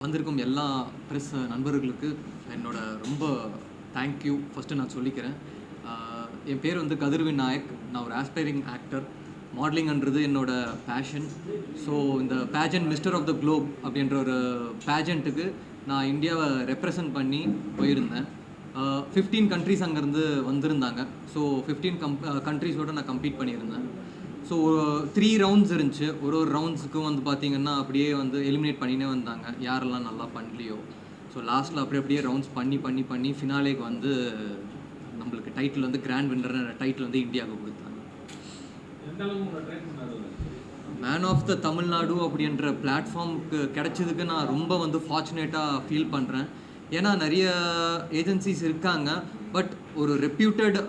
வந்திருக்கும் எல்லா ப்ரெஸ் நண்பர்களுக்கு என்னோட ரொம்ப தேங்க்யூ ஃபஸ்ட்டு நான் சொல்லிக்கிறேன். என் பேர் வந்து கதிர்வின் நாயக். நான் ஒரு ஆஸ்பைரிங் ஆக்டர். மாடலிங்ன்றது என்னோட பேஷன். ஸோ இந்த pageant mister of the globe அப்படின்ற ஒரு பேஜண்ட்டுக்கு நான் இந்தியாவை ரெப்ரசன்ட் பண்ணி போயிருந்தேன். 15 கண்ட்ரிஸ் அங்கேருந்து வந்திருந்தாங்க. ஸோ 15 கண்ட்ரிஸோடு நான் கம்ப்ளீட் பண்ணியிருந்தேன். ஸோ 3 ரவுண்ட்ஸ் இருந்துச்சு. ஒரு ரவுண்ட்ஸுக்கும் வந்து பார்த்திங்கன்னா அப்படியே வந்து எலிமினேட் பண்ணினே வந்தாங்க, யாரெல்லாம் நல்லா பண்ணலையோ. ஸோ லாஸ்ட்டில் அப்படியே ரவுண்ட்ஸ் பண்ணி ஃபினாலேக்கு வந்து நம்மளுக்கு டைட்டில் வந்து கிராண்ட் வின்னர் டைட்டில் வந்து இந்தியாவுக்கு கொடுத்தாங்க. மேன் ஆஃப் த தமிழ்நாடு அப்படின்ற பிளாட்ஃபார்முக்கு கிடைச்சதுக்கு நான் ரொம்ப வந்து ஃபார்ச்சுனேட்டாக ஃபீல் பண்ணுறேன். ஏன்னா நிறைய ஏஜென்சிஸ் இருக்காங்க, பட் ஒரு ரெப்யூட்டட்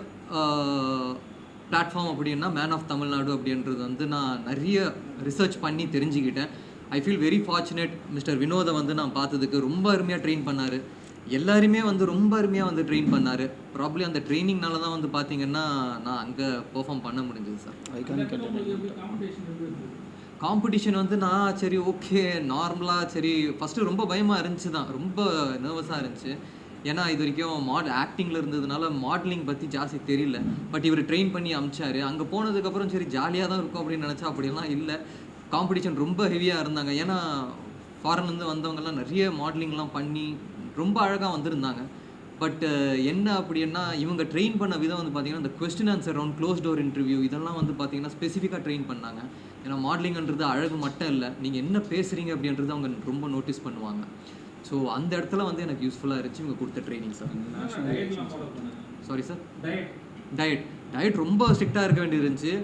பிளாட்ஃபார்ம் அப்படின்னா மேன் ஆஃப் தமிழ்நாடு அப்படின்றது வந்து நான் நிறைய ரிசர்ச் பண்ணி தெரிஞ்சுக்கிட்டேன். I feel very fortunate. Mister வினோதை வந்து நான் பார்த்ததுக்கு ரொம்ப அருமையாக ட்ரெயின் பண்ணார். எல்லாருமே வந்து ரொம்ப அருமையாக வந்து ட்ரெயின் பண்ணார். ப்ராப்ளி அந்த ட்ரைனிங்னால தான் வந்து பார்த்தீங்கன்னா நான் அங்கே பெர்ஃபார்ம் பண்ண முடிஞ்சது சார். காம்படிஷன் வந்து நான் சரி ஓகே நார்மலாக சரி ஃபஸ்ட்டு ரொம்ப பயமாக இருந்துச்சு தான், ரொம்ப நர்வஸாக இருந்துச்சு. ஏன்னா இது வரைக்கும் ஆக்டிங்கில் இருந்ததுனால மாடலிங் பற்றி ஜாஸ்தி தெரியல. பட் இவர் ட்ரெயின் பண்ணி அமிச்சார். அங்கே போனதுக்கப்புறம் சரி ஜாலியாக தான் இருக்கும் அப்படின்னு நினச்சா அப்படிலாம் இல்லை. காம்படிஷன் ரொம்ப ஹெவியாக இருந்தாங்க. ஏன்னா ஃபாரின்லேருந்து வந்தவங்கெல்லாம் நிறைய மாடலிங்லாம் பண்ணி ரொம்ப அழகாக வந்திருந்தாங்க. பட் என்ன அப்படின்னா இவங்க ட்ரெயின் பண்ண விதம் வந்து பார்த்திங்கன்னா இந்த question answer round, close door interview இதெல்லாம் வந்து பார்த்திங்கன்னா ஸ்பெசிஃபிக்காக ட்ரெயின் பண்ணாங்க. ஏன்னா மாடலிங்ன்றது அழகு மட்டும் இல்லை, நீங்கள் என்ன பேசுகிறீங்க அப்படின்றது அவங்க ரொம்ப நோட்டீஸ் பண்ணுவாங்க. ஸோ அந்த இடத்துல வந்து எனக்கு யூஸ்ஃபுல்லாக இருந்துச்சு இவங்க கொடுத்த training sir. Sorry sir, diet ரொம்ப ஸ்ட்ரிக்டாக இருக்க வேண்டியது இருந்துச்சு.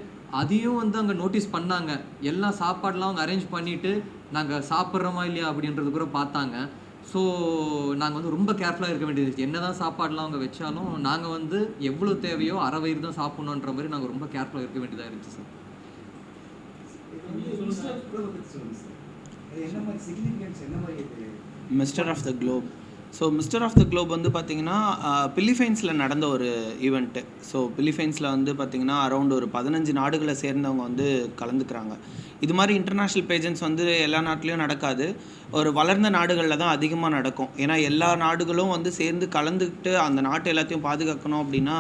அதையும் வந்து அங்கே நோட்டீஸ் பண்ணாங்க. எல்லா சாப்பாடெலாம் அவங்க அரேஞ்ச் பண்ணிவிட்டு நாங்கள் சாப்பிட்றோமா இல்லையா அப்படின்றது கூட பார்த்தாங்க. ஸோ நாங்கள் வந்து ரொம்ப கேர்ஃபுல்லாக இருக்க வேண்டியது இருந்துச்சு. என்ன தான் சாப்பாடெலாம் அவங்க வச்சாலும் நாங்கள் வந்து எவ்வளோ தேவையோ அரை வயிறு தான் சாப்பிட்ணுன்ற மாதிரி நாங்கள் ரொம்ப கேர்ஃபுல்லாக இருக்க வேண்டியதாக இருந்துச்சு sir. Mister of the globe. So mister of the globe வந்து பார்த்திங்கன்னா பிலிப்பைன்ஸில் நடந்த ஒரு ஈவெண்ட்டு. ஸோ பிலிப்பைன்ஸில் வந்து பார்த்திங்கன்னா அரௌண்ட் ஒரு 15 நாடுகளை சேர்ந்தவங்க வந்து கலந்துக்கிறாங்க. இது மாதிரி இன்டர்நேஷ்னல் பேஜன்ஸ் வந்து எல்லா நாட்டிலையும் நடக்காது, ஒரு வளர்ந்த நாடுகளில் தான் அதிகமாக நடக்கும். ஏன்னா எல்லா நாடுகளும் வந்து சேர்ந்து கலந்துக்கிட்டு அந்த நாட்டு எல்லாத்தையும் பாதுகாக்கணும் அப்படின்னா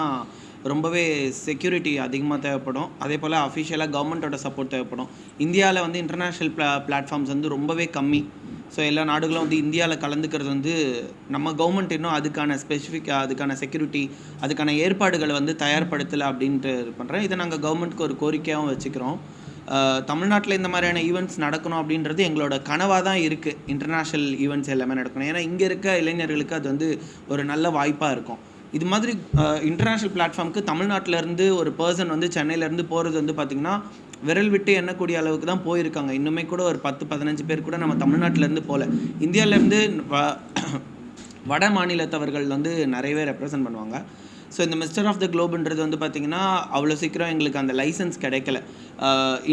ரொம்பவே செக்யூரிட்டி அதிகமாக தேவைப்படும். அதே போல் அஃபிஷியலாக கவர்மெண்ட்டோட சப்போர்ட் தேவைப்படும். இந்தியாவில் வந்து இன்டர்நேஷ்னல் பிளாட்ஃபார்ம்ஸ் வந்து ரொம்பவே கம்மி. ஸோ எல்லா நாடுகளும் வந்து இந்தியாவில் கலந்துக்கிறது வந்து நம்ம கவர்மெண்ட் இன்னும் அதுக்கான செக்யூரிட்டி அதுக்கான ஏற்பாடுகளை வந்து தயார்படுத்தலை அப்படின்ட்டு பண்ணுறேன். இதை நாங்கள் கவர்மெண்ட்டுக்கு ஒரு கோரிக்கையாகவும் வச்சுக்கிறோம். தமிழ்நாட்டில் இந்த மாதிரியான ஈவெண்ட்ஸ் நடக்கணும் அப்படின்றது எங்களோட கனவாக தான் இருக்குது. இன்டர்நேஷ்னல் ஈவெண்ட்ஸ் எல்லாமே நடக்கணும். ஏன்னா இங்கே இருக்க இளைஞர்களுக்கு அது வந்து ஒரு நல்ல வாய்ப்பாக இருக்கும். இது மாதிரி இன்டர்நேஷ்னல் பிளாட்ஃபார்முக்கு தமிழ்நாட்டிலேருந்து ஒரு பர்சன் வந்து சென்னையிலேருந்து போகிறது வந்து பார்த்திங்கன்னா விரல் விட்டு எண்ணக்கூடிய அளவுக்கு தான் போயிருக்காங்க. இன்னுமே கூட ஒரு 10-15 பேர் கூட நம்ம தமிழ்நாட்டிலேருந்து போகல. இந்தியாவிலேருந்து வட மாநிலத்தவர்கள் வந்து நிறையவே ரெப்ரசன்ட் பண்ணுவாங்க. ஸோ இந்த மிஸ்டர் ஆஃப் த குளோப்ன்றது வந்து பார்த்திங்கன்னா அவ்வளோ சீக்கிரம் எங்களுக்கு அந்த லைசன்ஸ் கிடைக்கல.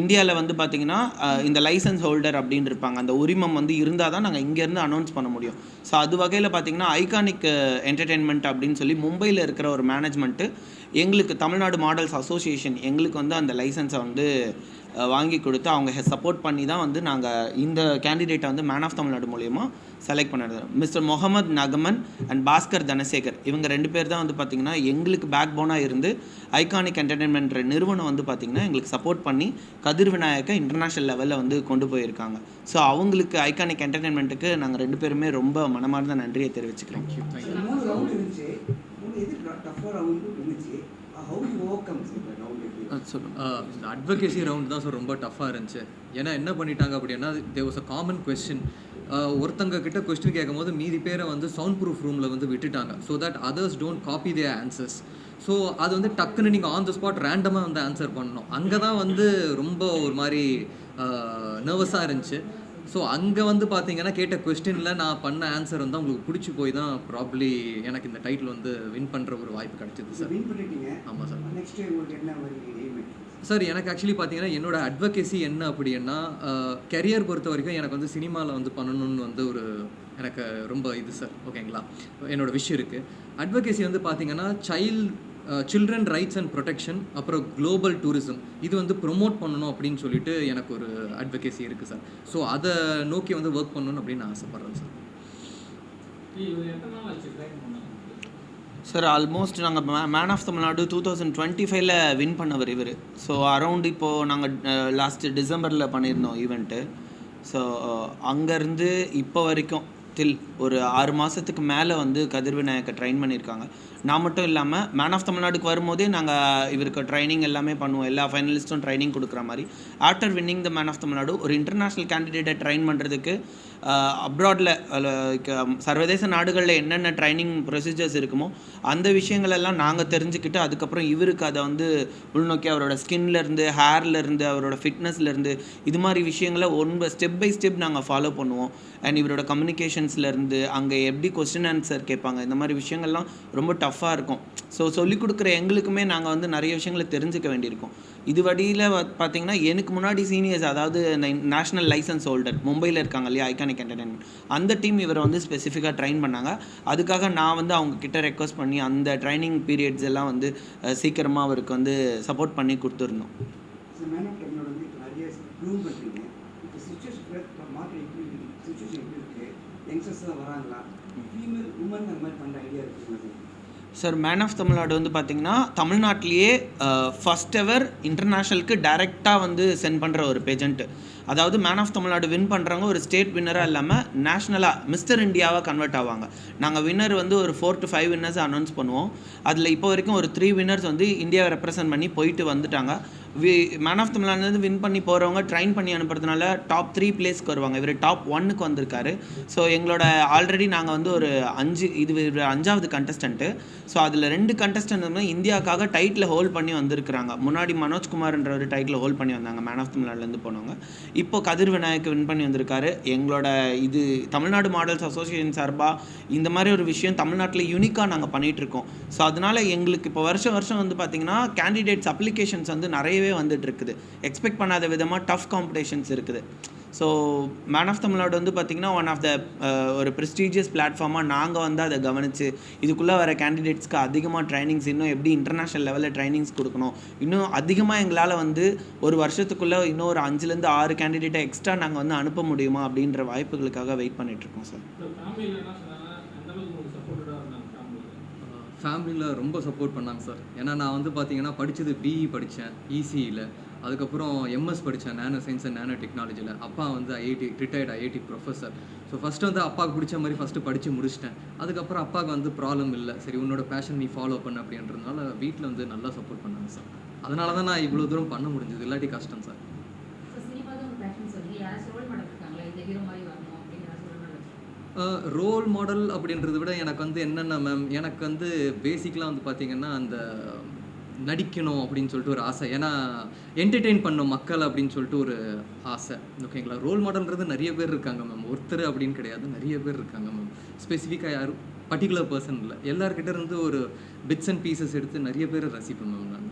இந்தியாவில் வந்து பார்த்திங்கன்னா இந்த லைசன்ஸ் ஹோல்டர் அப்படின்னு இருப்பாங்க, அந்த உரிமம் வந்து இருந்தால் தான் நாங்கள் இங்கேருந்து அனௌன்ஸ் பண்ண முடியும். ஸோ அது வகையில் பார்த்திங்கன்னா ஐகானிக் என்டர்டெயின்மெண்ட் அப்படின்னு சொல்லி மும்பையில் இருக்கிற ஒரு மேனேஜ்மெண்ட்டு எங்களுக்கு தமிழ்நாடு மாடல்ஸ் அசோசியேஷன் எங்களுக்கு வந்து அந்த லைசன்ஸை வந்து வாங்கி கொடுத்து அவங்க சப்போர்ட் பண்ணி தான் வந்து நாங்கள் இந்த கேண்டிடேட்டை வந்து மேன் ஆஃப் தமிழ்நாடு மூலயமா செலக்ட் பண்ணது. மிஸ்டர் முகமது நகமன் அண்ட் பாஸ்கர் தனசேகர் இவங்க 2 பேர் தான் வந்து பார்த்திங்கன்னா எங்களுக்கு பேக் போனாக இருந்து ஐகானிக் என்டர்டெயின்மெண்ட் நிறுவனம் வந்து பார்த்திங்கன்னா எங்களுக்கு சப்போர்ட் பண்ணி கதிர் விநாயகை இன்டர்நேஷ்னல் லெவலில் வந்து கொண்டு போயிருக்காங்க. ஸோ அவங்களுக்கு ஐகானிக் என்டர்டெயின்மெண்ட்டுக்கு நாங்கள் 2 பேருமே ரொம்ப மனமார்ந்த நன்றியை தெரிவிச்சுக்கிறோம். அட்வொகேசி ரவுண்ட் தான் சார் ரொம்ப டஃப்பாக இருந்துச்சு. ஏன்னா என்ன பண்ணிட்டாங்க அப்படின்னா there was a common question. ஒருத்தங்க கிட்ட கொஸ்டின் கேட்கும் போது மீதி பேரை வந்து சவுண்ட் ப்ரூஃப் ரூமில் வந்து விட்டுட்டாங்க. So that others don't copy their answers. So அது வந்து டக்குன்னு நீங்கள் ஆன் த ஸ்பாட் ரேண்டமாக வந்து ஆன்சர் பண்ணணும். அங்கே தான் வந்து ரொம்ப ஒரு மாதிரி நர்வஸாக இருந்துச்சு. ஸோ அங்கே வந்து பார்த்தீங்கன்னா கேட்ட கொஸ்டினில் நான் பண்ண ஆன்சர் வந்து அவங்களுக்கு பிடிச்சி போய் தான் ப்ராப்ளி எனக்கு இந்த டைட்டில் வந்து வின் பண்ணுற ஒரு வாய்ப்பு கிடைச்சிது சார். ஆமாம் சார். சார் எனக்கு ஆக்சுவலி பார்த்தீங்கன்னா என்னோட அட்வொகேசி என்ன அப்படின்னா கெரியர் பொறுத்த வரைக்கும் எனக்கு வந்து சினிமாவில் வந்து பண்ணணும்னு வந்து ஒரு எனக்கு ரொம்ப இது சார். ஓகேங்களா, என்னோட விஷயம் இருக்குது. அட்வொகேசி வந்து பார்த்தீங்கன்னா சில்ட்ரன் ரைட்ஸ் அண்ட் ப்ரொடெக்ஷன், அப்புறம் குளோபல் டூரிசம் இது வந்து ப்ரொமோட் பண்ணணும் அப்படின்னு சொல்லிட்டு எனக்கு ஒரு அட்வொகேசி இருக்குது சார். ஸோ அதை நோக்கி வந்து ஒர்க் பண்ணணும் அப்படின்னு நான் ஆசைப்பட்றேன் சார். சார் ஆல்மோஸ்ட் நாங்கள் மேன் ஆஃப் தமிழ்நாடு 2025ல் வின் பண்ணவர் இவர். ஸோ அரௌண்ட் இப்போது நாங்கள் லாஸ்ட்டு டிசம்பரில் பண்ணியிருந்தோம் ஈவெண்ட்டு. ஸோ அங்கேருந்து இப்போ வரைக்கும் ஒரு 6 மாதத்துக்கு மேலே வந்து கதிர் விநாயக்கை ட்ரெயின் பண்ணியிருக்காங்க. நான் மட்டும் இல்லாமல் மேன் ஆஃப் தமிழ்நாடுக்கு வரும்போதே நாங்கள் இவருக்கு ட்ரைனிங் எல்லாமே பண்ணுவோம், எல்லா ஃபைனலிஸ்ட்டும் ட்ரைனிங் கொடுக்குற மாதிரி. After winning the man of Tamil Nadu ஒரு இன்டர்நேஷ்னல் கேண்டிடேட்டை ட்ரைன் பண்ணுறதுக்கு அப்ராடில் சர்வதேச நாடுகளில் என்னென்ன ட்ரைனிங் ப்ரொசீஜர்ஸ் இருக்குமோ அந்த விஷயங்களெல்லாம் நாங்கள் தெரிஞ்சுக்கிட்டு அதுக்கப்புறம் இவருக்கு அதை வந்து உள்நோக்கி அவரோட ஸ்கின்லேருந்து ஹேர்லேருந்து அவரோட ஃபிட்னஸ்லேருந்து இது மாதிரி விஷயங்களை ஸ்டெப் பை ஸ்டெப் நாங்கள் ஃபாலோ பண்ணுவோம். அண்ட் இவரோட கம்யூனிகேஷன்ஸ்லேருந்து அங்கே எப்படி கொஸ்டின் ஆன்சர் கேட்பாங்க, இந்த மாதிரி விஷயங்கள்லாம் ரொம்ப டஃப்பாக இருக்கும். ஸோ சொல்லிக் கொடுக்குற எங்களுக்குமே நாங்கள் வந்து நிறைய விஷயங்களை தெரிஞ்சுக்க வேண்டியிருக்கும். இது வழியில் பார்த்தீங்கன்னா எனக்கு முன்னாடி சீனியர்ஸ், அதாவது நேஷ்னல் லைசன்ஸ் ஹோல்டர் மும்பையில் இருக்காங்க இல்லையா, ஐகானிக் என்டர்டைன்மெண்ட், அந்த டீம் இவரை வந்து ஸ்பெசிஃபிக்காக ட்ரெயின் பண்ணாங்க. அதுக்காக நான் வந்து அவங்க கிட்ட ரெக்வஸ்ட் பண்ணி அந்த ட்ரைனிங் பீரியட்ஸ் எல்லாம் வந்து சீக்கிரமாக அவருக்கு வந்து சப்போர்ட் பண்ணி கொடுத்துருந்தோம். சார் மேன் ஆஃப் தமிழ்நாடு வந்து பார்த்திங்கன்னா தமிழ்நாட்டிலேயே ஃபஸ்ட் எவர் இன்டர்நேஷ்னலுக்கு டைரெக்டாக வந்து சென்ட் பண்ணுற ஒரு பேஜெண்ட்டு. அதாவது மேன் ஆஃப் தமிழ்நாடு வின் பண்ணுறவங்க ஒரு ஸ்டேட் வின்னராக இல்லாமல் நேஷ்னலாக மிஸ்டர் இந்தியாவாக கன்வெர்ட் ஆவாங்க. நாங்கள் வின்னர் வந்து ஒரு 4 to 5 வின்னர்ஸ் அனௌன்ஸ் பண்ணுவோம். அதில் இப்போ வரைக்கும் ஒரு 3 வின்னர்ஸ் வந்து இந்தியாவை ரெப்ரசன்ட் பண்ணி போயிட்டு வந்துட்டாங்க. மேன் ஆஃப் தமிழ்நாடு வின் பண்ணி போகிறவங்க ட்ரைன் பண்ணி அனுப்புறதுனால டாப் 3 பிளேஸ்க்கு வருவாங்க. இவர் டாப் 1க்கு வந்திருக்காரு. ஸோ எங்களோட ஆல்ரெடி நாங்கள் வந்து ஒரு 5வது கண்டஸ்டண்ட்டு. ஸோ அதில் 2 கண்டஸ்டன்ட் வந்து இந்தியாவுக்காக டைட்டில் ஹோல்ட் பண்ணி வந்திருக்கிறாங்க. முன்னாடி மனோஜ்குமார்ன்ற ஒரு டைட்டில் ஹோல்ட் பண்ணி வந்தாங்க மேன் ஆஃப் தமிழ்நாடுலேருந்து போனவங்க. இப்போ கதிர் விநாயக் வின் பண்ணி வந்திருக்காரு. எங்களோட இது தமிழ்நாடு மாடல்ஸ் அசோசியேஷன் சார்பாக இந்த மாதிரி ஒரு விஷயம் தமிழ்நாட்டில் யூனிக்காக நாங்கள் பண்ணிகிட்ருக்கோம். ஸோ அதனால் எங்களுக்கு இப்போ வருஷம் வந்து பார்த்திங்கன்னா கேண்டிடேட்ஸ் அப்ளிகேஷன்ஸ் வந்து நிறையவே வந்துட்டு இருக்குது. எக்ஸ்பெக்ட் பண்ணாத விதமாக டஃப் காம்படிஷன்ஸ் இருக்குது. ஸோ மேன் ஆஃப் தமிழ்நாடு வந்து பார்த்திங்கன்னா ஒன் ஆஃப் த ஒரு ப்ரெஸ்டீஜியஸ் பிளாட்ஃபார்மாக நாங்கள் வந்து அதை கவனித்து இதுக்குள்ளே வர கேண்டிடேட்ஸ்க்கு அதிகமாக ட்ரைனிங்ஸ், இன்னும் எப்படி இன்டர்நேஷ்னல் லெவலில் ட்ரைனிங்ஸ் கொடுக்கணும், இன்னும் அதிகமாக எங்களால் வந்து ஒரு வருஷத்துக்குள்ளே இன்னும் ஒரு 5லேருந்து 6 கேண்டிடேட்டை எக்ஸ்ட்ரா நாங்கள் வந்து அனுப்ப முடியுமா அப்படின்ற வாய்ப்புகளுக்காக வெயிட் பண்ணிகிட்ருக்கோம் சார். ஃபேமிலியில் ரொம்ப சப்போர்ட் பண்ணாங்க சார். ஏன்னா நான் வந்து பார்த்தீங்கன்னா படித்தது பிஇ படித்தேன் இசிஇயில், அதுக்கப்புறம் எம்எஸ் படித்தேன் நானோ சயின்ஸ் அண்ட் நானோ டெக்னாலஜியில். அப்பா வந்து retired IIT professor. So first வந்து அப்பாவுக்கு பிடிச்ச மாதிரி ஃபஸ்ட்டு படித்து முடிச்சிட்டேன். அதுக்கப்புறம் அப்பாவுக்கு வந்து ப்ராப்ளம் இல்லை, சரி உன்னோட பேஷன் நீ ஃபாலோ பண்ண அப்படின்றதுனால வீட்டில் வந்து நல்லா சப்போர்ட் பண்ணாங்க சார். அதனால தான் நான் இவ்வளோ தூரம் பண்ண முடிஞ்சது, இல்லாட்டி கஷ்டம் சார். ரோல் மாடல் அப்படின்றத விட எனக்கு வந்து என்னென்ன மேம், எனக்கு வந்து பேசிக்கலாக வந்து பார்த்திங்கன்னா அந்த நடிக்கணும் அப்படின்னு சொல்லிட்டு ஒரு ஆசை. ஏன்னா என்டர்டெயின் பண்ணும் மக்கள் அப்படின்னு சொல்லிட்டு ஒரு ஆசை. ஓகேங்களா, ரோல் மாடல்ன்றது நிறைய பேர் இருக்காங்க மேம், ஒருத்தர் அப்படின்னு கிடையாது, நிறைய பேர் இருக்காங்க மேம். ஸ்பெசிஃபிக்காக யாரும் பர்டிகுலர் பர்சன் இல்லை, எல்லார்கிட்ட இருந்து ஒரு பிட்ஸ் அண்ட் பீசஸ் எடுத்து நிறைய பேர் ரசிப்பேன் மேம் நான்.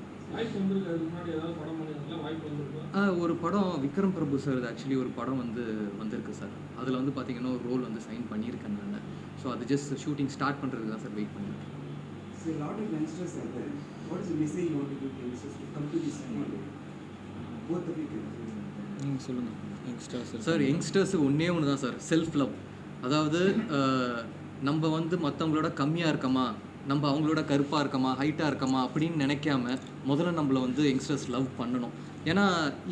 ஒரு படம் விக்ரம் பிரபு சார் ஆக்சுவலி ஒரு படம் வந்து வந்திருக்கு சார். அதில் வந்து பார்த்தீங்கன்னா ஒரு ரோல் வந்து சைன் பண்ணியிருக்கேன் நான். ஸோ அது ஜஸ்ட் ஷூட்டிங் ஸ்டார்ட் பண்ணுறதுக்கு தான் சார் வெயிட் பண்ணியிருக்கேன். சொல்லுங்கள் சார். யங்ஸ்டர்ஸு ஒன்றே ஒன்று தான் சார், செல்ஃப் லவ். அதாவது நம்ம வந்து மற்றவங்களோட கம்மியாக இருக்கமா, நம்ம அவங்களோட கருப்பாக இருக்கமா, ஹைட்டாக இருக்கமா அப்படின்னு நினைக்காம முதல்ல நம்மளை வந்து யங்ஸ்டர்ஸ் லவ் பண்ணணும். ஏன்னா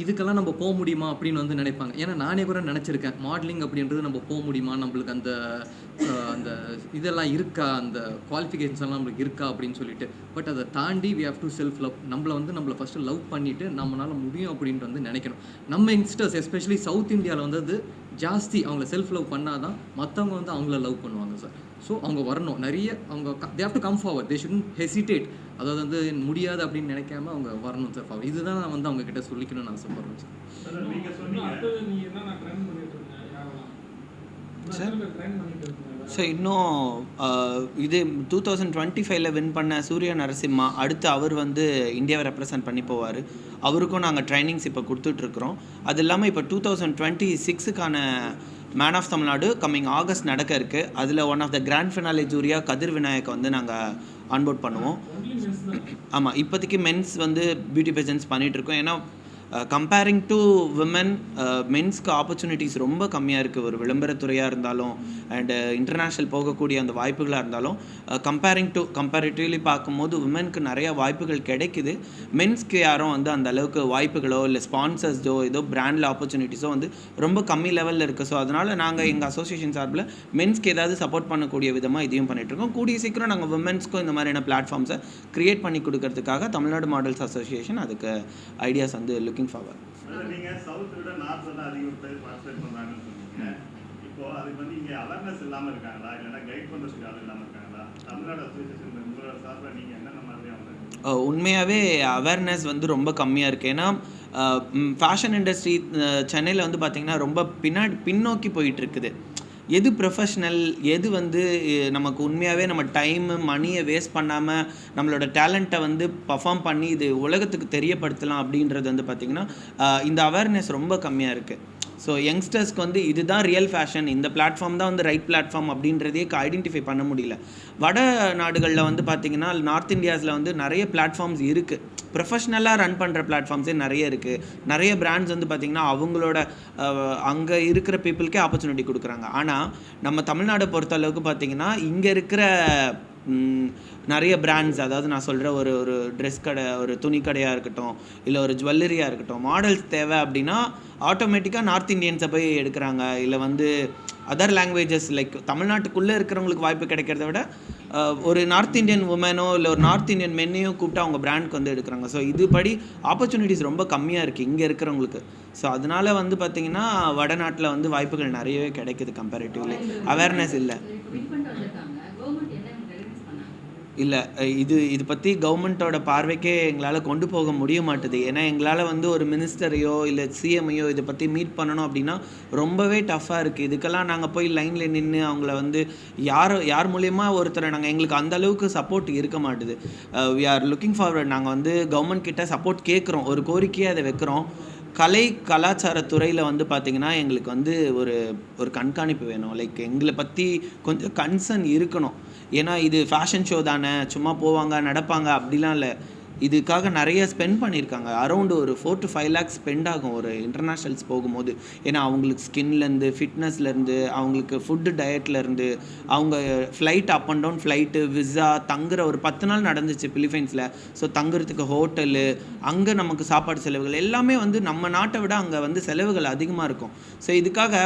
இதுக்கெல்லாம் நம்ம போக முடியுமா அப்படின்னு வந்து நினைப்பாங்க. ஏன்னா நானே கூட நினச்சிருக்கேன், மாடலிங் அப்படின்றது நம்ம போக முடியுமா, நம்மளுக்கு அந்த அந்த இதெல்லாம் இருக்கா, அந்த குவாலிஃபிகேஷன்ஸ் எல்லாம் நம்மளுக்கு இருக்கா அப்படின்னு சொல்லிட்டு. பட் அதை தாண்டி we have to self love. நம்மளை ஃபஸ்ட்டு லவ் பண்ணிவிட்டு நம்மளால் முடியும் அப்படின்ட்டு வந்து நினைக்கணும். நம்ம யங்ஸ்டர்ஸ் எஸ்பெஷலி சவுத் இந்தியாவில் வந்து அது ஜாஸ்தி, அவங்கள செல்ஃப் லவ் பண்ணால் தான் மற்றவங்க வந்து அவங்கள லவ் பண்ணுவாங்க சார். ஸோ அவங்க வரணும், நிறைய அவங்க they have to come forward, they shouldn't hesitate. அதாவது வந்து முடியாது அப்படின்னு நினைக்காம அவங்க வரணும் சார் ஃபார்வர்ட். இதுதான் நான் வந்து அவங்க கிட்ட சொல்லிக்கணும்னு ஆசைப்படுறேன் சார். ஸோ இன்னும் இது 2025ல் வின் பண்ண சூர்யா நரசிம்மா அடுத்து அவர் வந்து இந்தியாவை ரெப்ரசன்ட் பண்ணி போவார். அவருக்கும் நாங்கள் ட்ரைனிங்ஸ் இப்போ கொடுத்துட்ருக்குறோம். அது இல்லாமல் இப்போ 2026க்கான man of Tamil Nadu coming August நடக்க இருக்குது. அதில் one of the grand finale ஜூரியாக கதிர் விநாயக் வந்து நாங்கள் ஆன்போர்ட் பண்ணுவோம். ஆமாம், இப்போதைக்கு மென்ஸ் வந்து பியூட்டி பேஜன்ஸ் பண்ணிகிட்ருக்கோம். ஏன்னா கம்பேரிங் டு விமன் மென்ஸ்க்கு ஆப்பர்ச்சுனிட்டிஸ் ரொம்ப கம்மியாக இருக்குது. ஒரு விளம்பரத்துறையாக இருந்தாலும் அண்டு இன்டர்நேஷ்னல் போகக்கூடிய அந்த வாய்ப்புகளாக இருந்தாலும் கம்பேரிட்டிவ்லி பார்க்கும்போது விமனுக்கு நிறைய வாய்ப்புகள் கிடைக்குது. மென்ஸ்க்கு யாரும் வந்து அந்த அளவுக்கு வாய்ப்புகளோ இல்லை ஸ்பான்சர்ஸோ ஏதோ பிராண்டில் ஆப்பர்ச்சுனிட்டிஸோ வந்து ரொம்ப கம்மி லெவலில் இருக்குது. ஸோ அதனால் நாங்கள் எங்கள் அசோசியேஷன் சார்பில் மென்ஸ்க்கு ஏதாவது சப்போர்ட் பண்ணக்கூடிய விதமாக இதையும் பண்ணிகிட்ருக்கோம். கூடிய சீக்கிரம் நாங்கள் விமென்ஸ்க்கும் இந்த மாதிரியான பிளாட்ஃபார்ம்ஸை க்ரியேட் பண்ணி கொடுக்கறதுக்காக தமிழ்நாடு மாடல்ஸ் அசோசியேஷன் அதுக்கு ஐடியாஸ் வந்து லுக்கிங் ஃபார்வர்ட். நீங்கள் சவுத்தை விட நார்த் தான் அதிகம் பேர் பார்ட்டிசிபேட் பண்ணுறாங்கன்னு சொன்னீங்க. இப்போது அதுக்கு வந்து இங்கே அவேர்னஸ் இல்லாமல் இருக்காங்களா, இல்லைன்னா கைட் பண்ணுறதுக்கு ஆள் இல்லாமல் இருக்காங்களா? தமிழ்நாடு அசோசியேஷன் உங்களோட சார்பில் நீங்கள் என்னென்ன மாதிரியாக வந்து உண்மையாகவே அவேர்னஸ் வந்து ரொம்ப கம்மியாக இருக்குது. ஏன்னா ஃபேஷன் இண்டஸ்ட்ரி சென்னையில் வந்து பார்த்திங்கன்னா ரொம்ப பின்னோக்கி போயிட்டுருக்குது. எது ப்ரொஃபஷ்னல், எது வந்து நமக்கு உண்மையாகவே நம்ம டைமு மணியை வேஸ்ட் பண்ணாமல் நம்மளோட டேலண்ட்டை வந்து பர்ஃபார்ம் பண்ணி இது உலகத்துக்கு தெரியப்படுத்தலாம் அப்படின்றது வந்து பார்த்திங்கன்னா இந்த அவேர்னஸ் ரொம்ப கம்மியாக இருக்குது. ஸோ யங்ஸ்டர்ஸ்க்கு வந்து இதுதான் ரியல் ஃபேஷன், இந்த பிளாட்ஃபார்ம் தான் வந்து ரைட் பிளாட்ஃபார்ம் அப்படின்றதே ஐடென்டிஃபை பண்ண முடியல. வட நாடுகளில் வந்து பார்த்திங்கன்னா நார்த் இந்தியாஸில் வந்து நிறைய பிளாட்ஃபார்ம்ஸ் இருக்குது, ப்ரொஃபஷ்னலாக ரன் பண்ணுற பிளாட்ஃபார்ம்ஸே நிறைய இருக்குது. நிறைய பிராண்ட்ஸ் வந்து பார்த்திங்கன்னா அவங்களோட அங்கே இருக்கிற பீப்புளுக்கே ஆப்பர்ச்சுனிட்டி கொடுக்குறாங்க. ஆனால் நம்ம தமிழ்நாடை பொறுத்த அளவுக்கு பார்த்திங்கன்னா இங்கே இருக்கிற நிறைய பிராண்ட்ஸ், அதாவது நான் சொல்கிற ஒரு ட்ரெஸ் கடை, ஒரு துணி கடையாக இருக்கட்டும், இல்லை ஒரு ஜுவல்லரியாக இருக்கட்டும், மாடல்ஸ் தேவை அப்படின்னா ஆட்டோமேட்டிக்காக நார்த் இந்தியன்ஸை போய் எடுக்கிறாங்க. இல்லை வந்து அதர் லாங்குவேஜஸ் லைக் தமிழ்நாட்டுக்குள்ளே இருக்கிறவங்களுக்கு வாய்ப்பு கிடைக்கிறத விட ஒரு நார்த் இந்தியன் உமனோ இல்லை ஒரு நார்த் இந்தியன் மென்னையும் கூப்பிட்டு அவங்க பிராண்டுக்கு வந்து எடுக்கிறாங்க. ஸோ இதுபடி ஆப்பர்ச்சுனிட்டிஸ் ரொம்ப கம்மியாக இருக்குது இங்கே இருக்கிறவங்களுக்கு. ஸோ அதனால் வந்து பார்த்திங்கன்னா வடநாட்டில் வந்து வாய்ப்புகள் நிறையவே கிடைக்குது கம்பேரிட்டிவ்லி. அவேர்னஸ் இல்லை. இது பற்றி கவர்மெண்ட்டோட பார்வைக்கே எங்களால் கொண்டு போக முடிய மாட்டுது. ஏன்னா எங்களால் வந்து ஒரு மினிஸ்டரையோ இல்லை சிஎம்ஐயோ இதை பற்றி மீட் பண்ணணும் அப்படின்னா ரொம்பவே டஃப்பாக இருக்குது. இதுக்கெல்லாம் நாங்கள் போய் லைனில் நின்று அவங்கள வந்து யார் மூலயமா ஒருத்தரை எங்களுக்கு அந்த அளவுக்கு சப்போர்ட் இருக்க மாட்டுது. We are looking forward. நாங்கள் வந்து கவர்மெண்ட் கிட்ட சப்போர்ட் கேட்குறோம், ஒரு கோரிக்கையை அதை வைக்கிறோம். கலாச்சாரத்துறையில் வந்து பார்த்திங்கன்னா எங்களுக்கு வந்து ஒரு கண்காணிப்பு வேணும். லைக் எங்களை பற்றி கொஞ்சம் கன்சர்ன் இருக்கணும். ஏன்னா இது ஃபேஷன் ஷோ தானே, சும்மா போவாங்க நடப்பாங்க அப்படிலாம் இல்லை. இதுக்காக நிறைய ஸ்பெண்ட் பண்ணியிருக்காங்க. அரௌண்டு ஒரு 4 to 5 lakhs ஸ்பெண்ட் ஆகும் ஒரு இன்டர்நேஷ்னல்ஸ் போகும்போது. ஏன்னா அவங்களுக்கு ஸ்கின்லேருந்து ஃபிட்னஸ்லேருந்து அவங்களுக்கு ஃபுட்டு டயட்லேருந்து அவங்க flight up and down flight visa தங்குற ஒரு 10 நாள் நடந்துச்சு பிலிப்பைன்ஸில். ஸோ தங்குறதுக்கு ஹோட்டலு, அங்கே நமக்கு சாப்பாடு செலவுகள் எல்லாமே வந்து நம்ம நாட்டை விட அங்கே வந்து செலவுகள் அதிகமாக இருக்கும். ஸோ இதுக்காக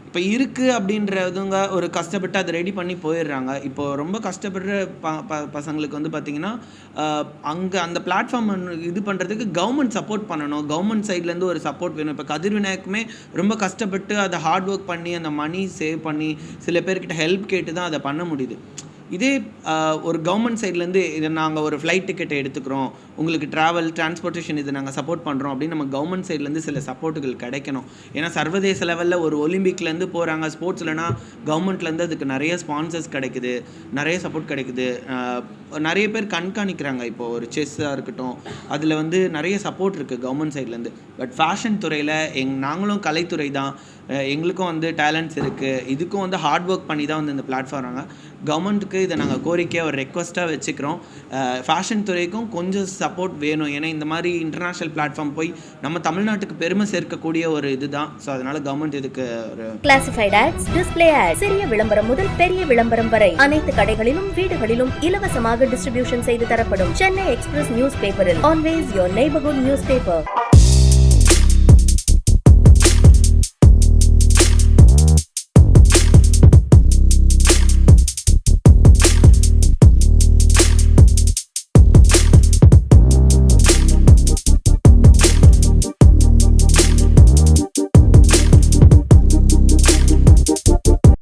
இப்போ இருக்குது அப்படின்றதுங்க ஒரு கஷ்டப்பட்டு அதை ரெடி பண்ணி போயிடுறாங்க. இப்போது ரொம்ப கஷ்டப்படுற பசங்களுக்கு வந்து பார்த்திங்கன்னா அங்கே அந்த பிளாட்ஃபார்ம் இது பண்ணுறதுக்கு கவர்மெண்ட் சப்போர்ட் பண்ணணும். கவர்மெண்ட் சைட்லேருந்து ஒரு சப்போர்ட் வேணும். இப்போ கதிர் விநாயக்குமே ரொம்ப கஷ்டப்பட்டு அதை ஹார்ட் ஒர்க் பண்ணி அந்த மணி சேவ் பண்ணி சில பேர்கிட்ட ஹெல்ப் கேட்டு தான் அதை பண்ண முடியுது. இதே ஒரு கவர்மெண்ட் சைட்லேருந்து இதை நாங்கள் ஒரு ஃப்ளைட் டிக்கெட்டை எடுத்துக்கிறோம், உங்களுக்கு டிரான்ஸ்போர்ட்டேஷன் இதை நாங்கள் சப்போர்ட் பண்ணுறோம் அப்படின்னு நம்ம கவர்மெண்ட் சைட்லேருந்து சில சப்போர்ட்டுகள் கிடைக்கணும். ஏன்னா சர்வதேச லெவலில் ஒரு ஒலிம்பிக்லேருந்து போகிறாங்க ஸ்போர்ட்ஸ்லனா கவர்மெண்ட்லேருந்து அதுக்கு நிறைய ஸ்பான்சர்ஸ் கிடைக்குது, நிறைய சப்போர்ட் கிடைக்குது, நிறைய பேர் கண்காணிக்கிறாங்க. இப்போது ஒரு செஸ்ஸாக இருக்கட்டும், அதில் வந்து நிறைய சப்போர்ட் இருக்குது கவர்மெண்ட் சைட்லேருந்து. பட் ஃபேஷன் துறையில் நாங்களும் கலைத்துறை தான், எங்களுக்கும் வந்து டேலண்ட்ஸ் இருக்குது. இதுக்கும் வந்து ஹார்ட் ஒர்க் பண்ணி தான் வந்து இந்த பிளாட்ஃபார்ம் கவர்மெண்ட்டுக்கு இதை நாங்கள் கோரிக்கையாக ஒரு ரெக்வஸ்ட்டாக வச்சுக்கிறோம். ஃபேஷன் துறைக்கும் கொஞ்சம் சப்போர்ட் வேணும். ஏன்னா இந்த மாதிரி இன்டர்நேஷ்னல் பிளாட்ஃபார்ம் போய் நம்ம தமிழ்நாட்டுக்கு பெருமை சேர்க்கக்கூடிய ஒரு இதுதான். ஸோ அதனால கவர்மெண்ட் இதுக்கு ஒரு கிளாசிஃபைட் ஆட்ஸ், டிஸ்ப்ளே ஆட்ஸ், சிறிய விளம்பரம் முதல் பெரிய விளம்பரம் வரை அனைத்து கடைகளிலும் வீடுகளிலும் இலவசமாக டிஸ்ட்ரிபியூஷன் செய்து தரப்படும். சென்னை எக்ஸ்பிரஸ் நியூஸ் பேப்பரில் always your neighbourhood news paper.